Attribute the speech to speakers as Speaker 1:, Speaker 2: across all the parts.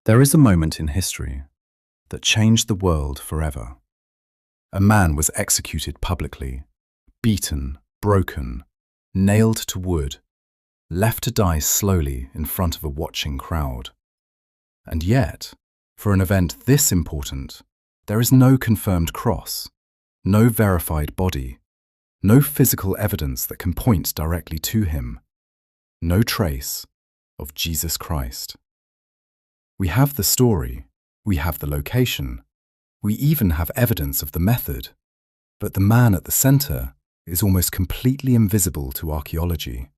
Speaker 1: There is a moment in history that changed the world forever. A man was executed publicly, beaten, broken, nailed to wood, left to die slowly in front of a watching crowd. And yet, for an event this important, there is no confirmed cross, no verified body, no physical evidence that can point directly to him, no trace of Jesus Christ. We have the story, we have the location, we even have evidence of the method, but the man at the center is almost completely invisible to archaeology.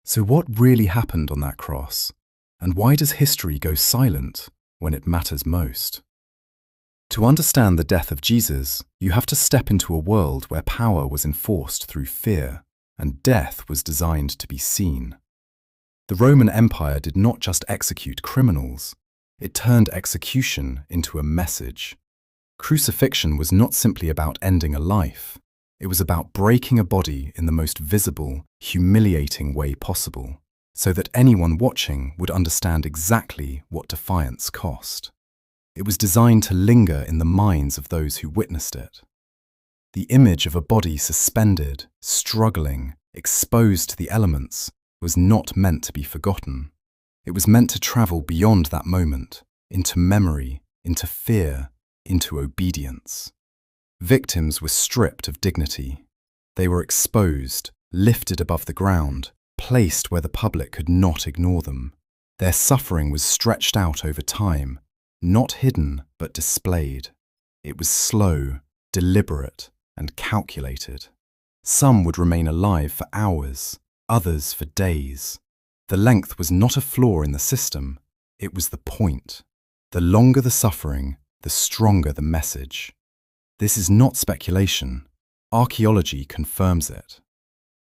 Speaker 1: So what really happened on that cross, and why does history go silent when it matters most? To understand the death of Jesus, you have to step into a world where power was enforced through fear, and death was designed to be seen. The Roman Empire did not just execute criminals, it turned execution into a message. Crucifixion was not simply about ending a life, it was about breaking a body in the most visible, humiliating way possible, so that anyone watching would understand exactly what defiance cost. It was designed to linger in the minds of those who witnessed it. The image of a body suspended, struggling, exposed to the elements, was not meant to be forgotten. It was meant to travel beyond that moment, into memory, into fear, into obedience. Victims were stripped of dignity. They were exposed, lifted above the ground, placed where the public could not ignore them. Their suffering was stretched out over time, not hidden but displayed. It was slow, deliberate, and calculated. Some would remain alive for hours, others for days. The length was not a flaw in the system, it was the point. The longer the suffering, the stronger the message. This is not speculation. Archaeology confirms it.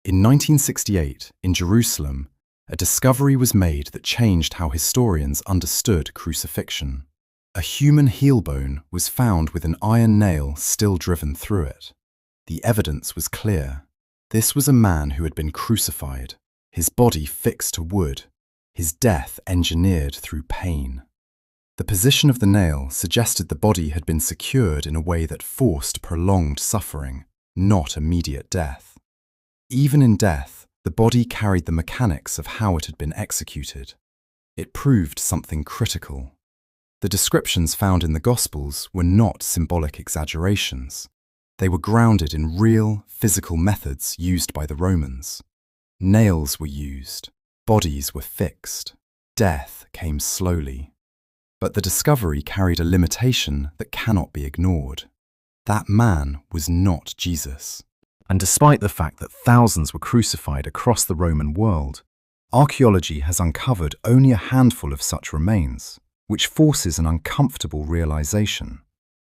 Speaker 1: In 1968, in Jerusalem, a discovery was made that changed how historians understood crucifixion. A human heel bone was found with an iron nail still driven through it. The evidence was clear. This was a man who had been crucified, his body fixed to wood, his death engineered through pain. The position of the nail suggested the body had been secured in a way that forced prolonged suffering, not immediate death. Even in death, the body carried the mechanics of how it had been executed. It proved something critical. The descriptions found in the Gospels were not symbolic exaggerations. They were grounded in real, physical methods used by the Romans. Nails were used, bodies were fixed, death came slowly. But the discovery carried a limitation that cannot be ignored. That man was not Jesus. And despite the fact that thousands were crucified across the Roman world, archaeology has uncovered only a handful of such remains, which forces an uncomfortable realization.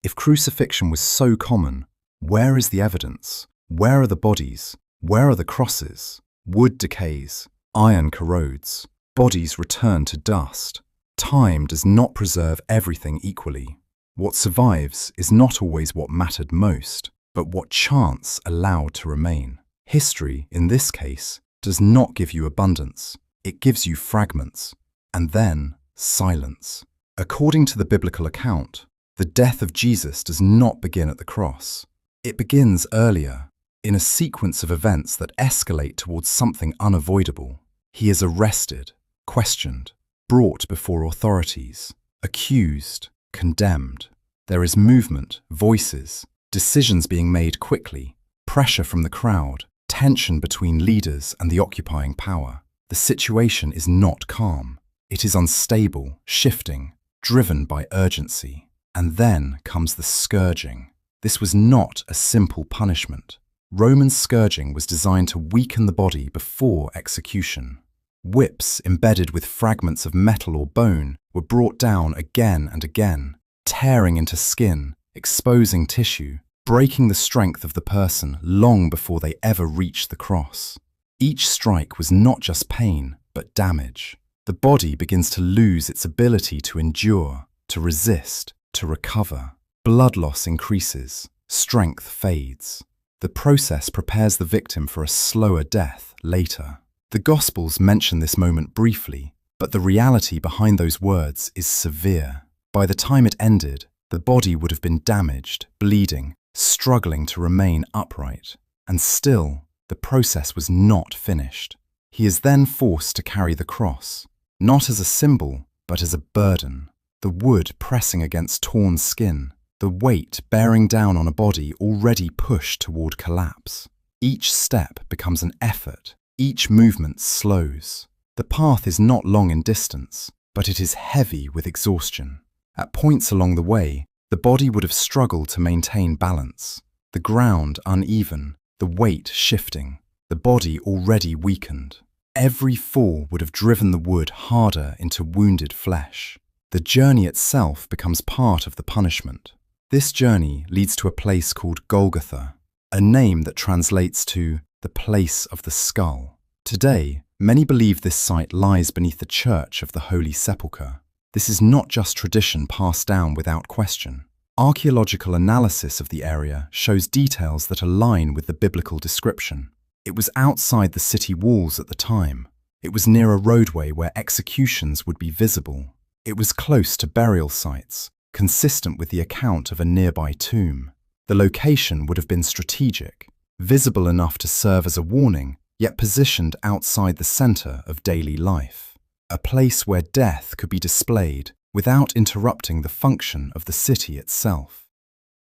Speaker 1: If crucifixion was so common, where is the evidence? Where are the bodies? Where are the crosses? Wood decays, iron corrodes, bodies return to dust. Time does not preserve everything equally. What survives is not always what mattered most, but what chance allowed to remain. History, in this case, does not give you abundance. It gives you fragments, and then silence. According to the biblical account, the death of Jesus does not begin at the cross. It begins earlier, in a sequence of events that escalate towards something unavoidable. He is arrested, questioned, brought before authorities, accused, condemned. There is movement, voices, decisions being made quickly, pressure from the crowd, tension between leaders and the occupying power. The situation is not calm. It is unstable, shifting, driven by urgency. And then comes the scourging. This was not a simple punishment. Roman scourging was designed to weaken the body before execution. Whips embedded with fragments of metal or bone were brought down again and again, tearing into skin, exposing tissue, breaking the strength of the person long before they ever reached the cross. Each strike was not just pain, but damage. The body begins to lose its ability to endure, to resist, to recover. Blood loss increases, strength fades. The process prepares the victim for a slower death later. The Gospels mention this moment briefly, But the reality behind those words is severe. By the time it ended, the body would have been damaged, bleeding, struggling to remain upright. And still, the process was not finished. He is then forced to carry the cross, not as a symbol, but as a burden. The wood pressing against torn skin, the weight bearing down on a body already pushed toward collapse. Each step becomes an effort. Each movement slows. The path is not long in distance, but it is heavy with exhaustion. At points along the way, the body would have struggled to maintain balance. The ground uneven, the weight shifting, the body already weakened. Every fall would have driven the wood harder into wounded flesh. The journey itself becomes part of the punishment. This journey leads to a place called Golgotha, a name that translates to the place of the skull. Today, many believe this site lies beneath the Church of the Holy Sepulchre. This is not just tradition passed down without question. Archaeological analysis of the area shows details that align with the biblical description. It was outside the city walls at the time. It was near a roadway where executions would be visible. It was close to burial sites, consistent with the account of a nearby tomb. The location would have been strategic, visible enough to serve as a warning, yet positioned outside the center of daily life. A place where death could be displayed without interrupting the function of the city itself.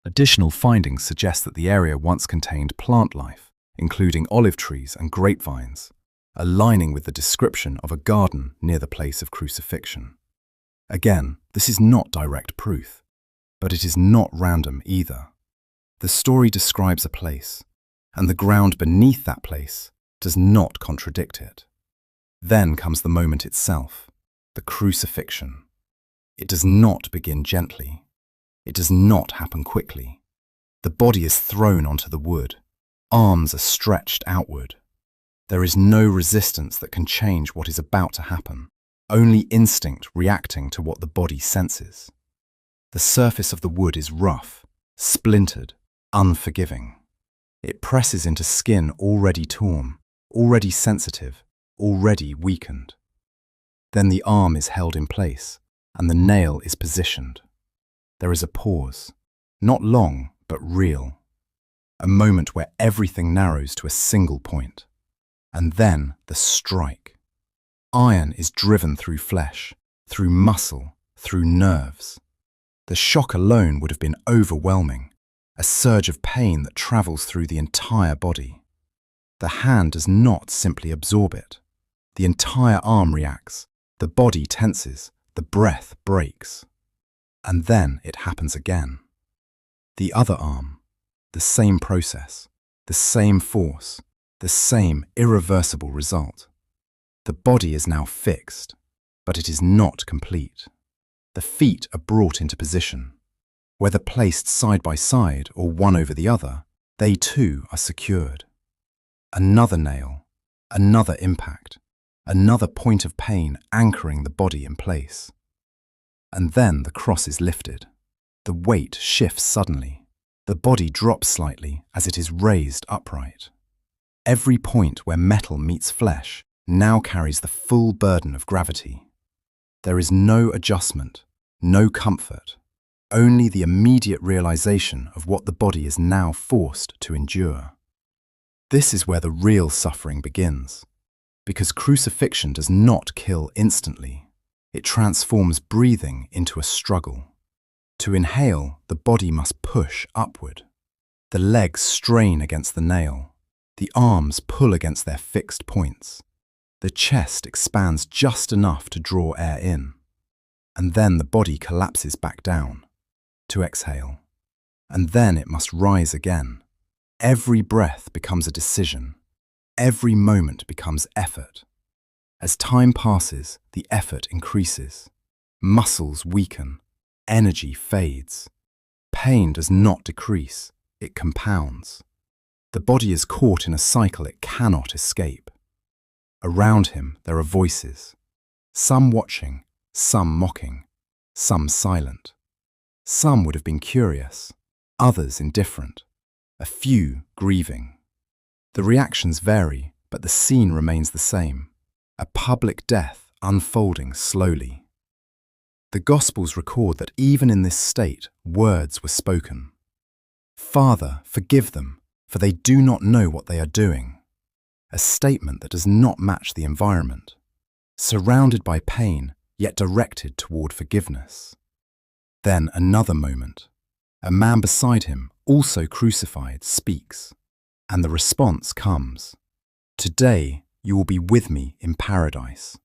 Speaker 1: Additional findings suggest that the area once contained plant life, including olive trees and grapevines, aligning with the description of a garden near the place of crucifixion. Again, this is not direct proof, but it is not random either. The story describes a place, and the ground beneath that place does not contradict it. Then comes the moment itself, the crucifixion. It does not begin gently. It does not happen quickly. The body is thrown onto the wood. Arms are stretched outward. There is no resistance that can change what is about to happen, only instinct reacting to what the body senses. The surface of the wood is rough, splintered, unforgiving. It presses into skin already torn, already sensitive, already weakened. Then the arm is held in place, and the nail is positioned. There is a pause, not long, but real. A moment where everything narrows to a single point. And then the strike. Iron is driven through flesh, through muscle, through nerves. The shock alone would have been overwhelming, a surge of pain that travels through the entire body. The hand does not simply absorb it. The entire arm reacts, the body tenses, the breath breaks. And then it happens again. The other arm, the same process, the same force, the same irreversible result. The body is now fixed, but it is not complete. The feet are brought into position. Whether placed side by side or one over the other, they too are secured. Another nail, another impact, another point of pain anchoring the body in place. And then the cross is lifted. The weight shifts suddenly. The body drops slightly as it is raised upright. Every point where metal meets flesh now carries the full burden of gravity. There is no adjustment, no comfort, only the immediate realization of what the body is now forced to endure. This is where the real suffering begins, because crucifixion does not kill instantly. It transforms breathing into a struggle. To inhale, the body must push upward. The legs strain against the nail. The arms pull against their fixed points. The chest expands just enough to draw air in. And then the body collapses back down to exhale. And then it must rise again. Every breath becomes a decision. Every moment becomes effort. As time passes, the effort increases. Muscles weaken. Energy fades. Pain does not decrease, it compounds. The body is caught in a cycle it cannot escape. Around him there are voices, some watching, some mocking, some silent. Some would have been curious, others indifferent, a few grieving. The reactions vary, but the scene remains the same. A public death unfolding slowly. The Gospels record that even in this state, words were spoken. "Father, forgive them, for they do not know what they are doing." A statement that does not match the environment. Surrounded by pain, yet directed toward forgiveness. Then another moment. A man beside him, also crucified, speaks. And the response comes. "Today you will be with me in paradise."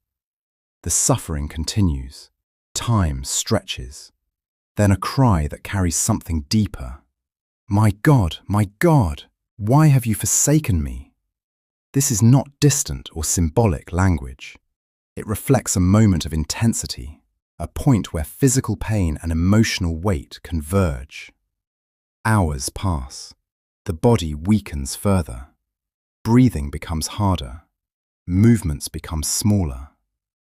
Speaker 1: The suffering continues. Time stretches. Then a cry that carries something deeper. My God, why have you forsaken me?" This is not distant or symbolic language. It reflects a moment of intensity, a point where physical pain and emotional weight converge. Hours pass. The body weakens further. Breathing becomes harder. Movements become smaller.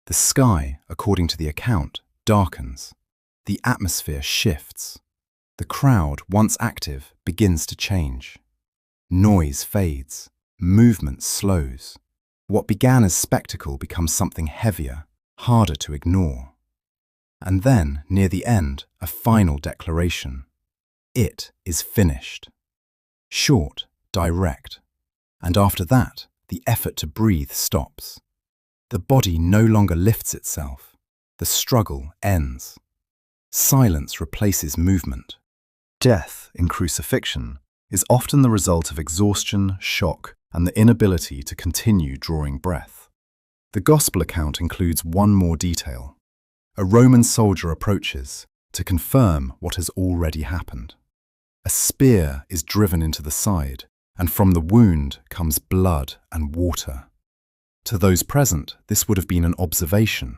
Speaker 1: The sky, according to the account, darkens. The atmosphere shifts. The crowd, once active, begins to change. Noise fades. Movement slows. What began as spectacle becomes something heavier, harder to ignore. And then, near the end, a final declaration. It is finished. Short, direct. And after that, the effort to breathe stops. The body no longer lifts itself. The struggle ends. Silence replaces movement. Death in crucifixion is often the result of exhaustion, shock, and the inability to continue drawing breath. The Gospel account includes one more detail. A Roman soldier approaches to confirm what has already happened. A spear is driven into the side, and from the wound comes blood and water. To those present, this would have been an observation.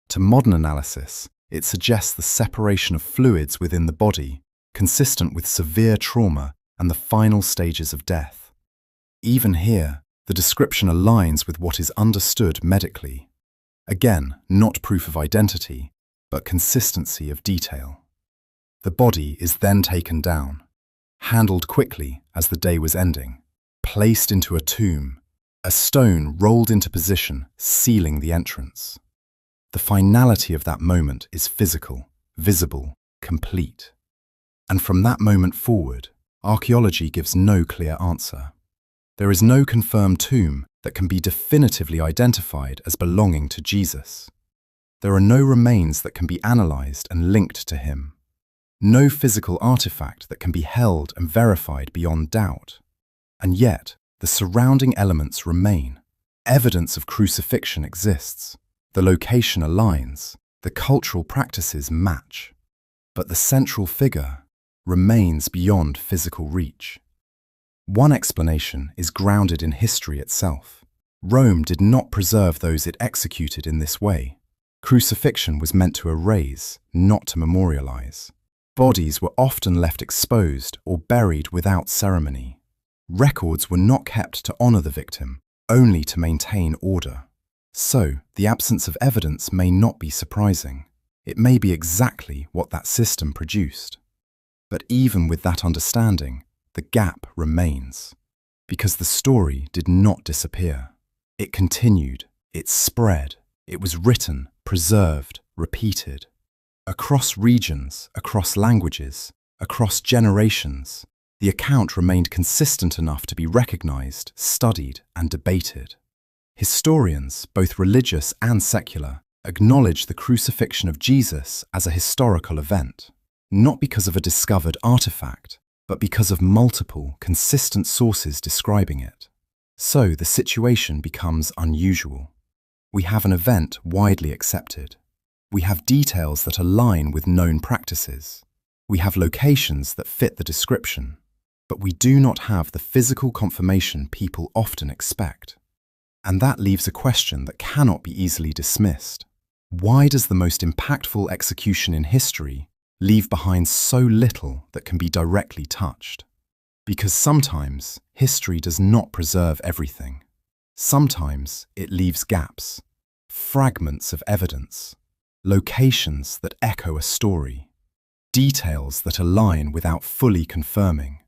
Speaker 1: To modern analysis, it suggests the separation of fluids within the body, consistent with severe trauma and the final stages of death. Even here, the description aligns with what is understood medically. Again, not proof of identity, but consistency of detail. The body is then taken down, handled quickly as the day was ending, placed into a tomb, a stone rolled into position, sealing the entrance. The finality of that moment is physical, visible, complete. And from that moment forward, archaeology gives no clear answer. There is no confirmed tomb that can be definitively identified as belonging to Jesus. There are no remains that can be analysed and linked to him. No physical artifact that can be held and verified beyond doubt. And yet, the surrounding elements remain. Evidence of crucifixion exists. The location aligns. The cultural practices match. But the central figure remains beyond physical reach. One explanation is grounded in history itself. Rome did not preserve those it executed in this way. Crucifixion was meant to erase, not to memorialize. Bodies were often left exposed or buried without ceremony. Records were not kept to honor the victim, only to maintain order. So, the absence of evidence may not be surprising. It may be exactly what that system produced. But even with that understanding, the gap remains. Because the story did not disappear. It continued, it spread, it was written, preserved, repeated. Across regions, across languages, across generations, the account remained consistent enough to be recognized, studied, and debated. Historians, both religious and secular, acknowledge the crucifixion of Jesus as a historical event, not because of a discovered artifact, but because of multiple, consistent sources describing it. So the situation becomes unusual. We have an event widely accepted. We have details that align with known practices. We have locations that fit the description. But we do not have the physical confirmation people often expect. And that leaves a question that cannot be easily dismissed. Why does the most impactful execution in history leave behind so little that can be directly touched? Because sometimes history does not preserve everything. Sometimes it leaves gaps, fragments of evidence, locations that echo a story, details that align without fully confirming.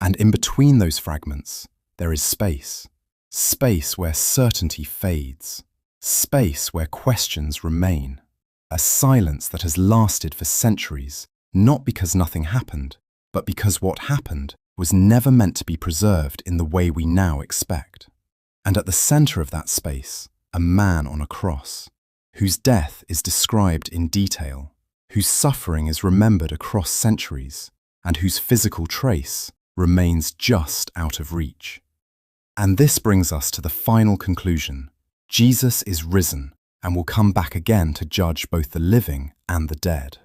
Speaker 1: And in between those fragments, there is space. Space where certainty fades. Space where questions remain. A silence that has lasted for centuries, not because nothing happened, but because what happened was never meant to be preserved in the way we now expect. And at the center of that space, a man on a cross, whose death is described in detail, whose suffering is remembered across centuries, and whose physical trace remains just out of reach. And this brings us to the final conclusion. Jesus is risen and will come back again to judge both the living and the dead.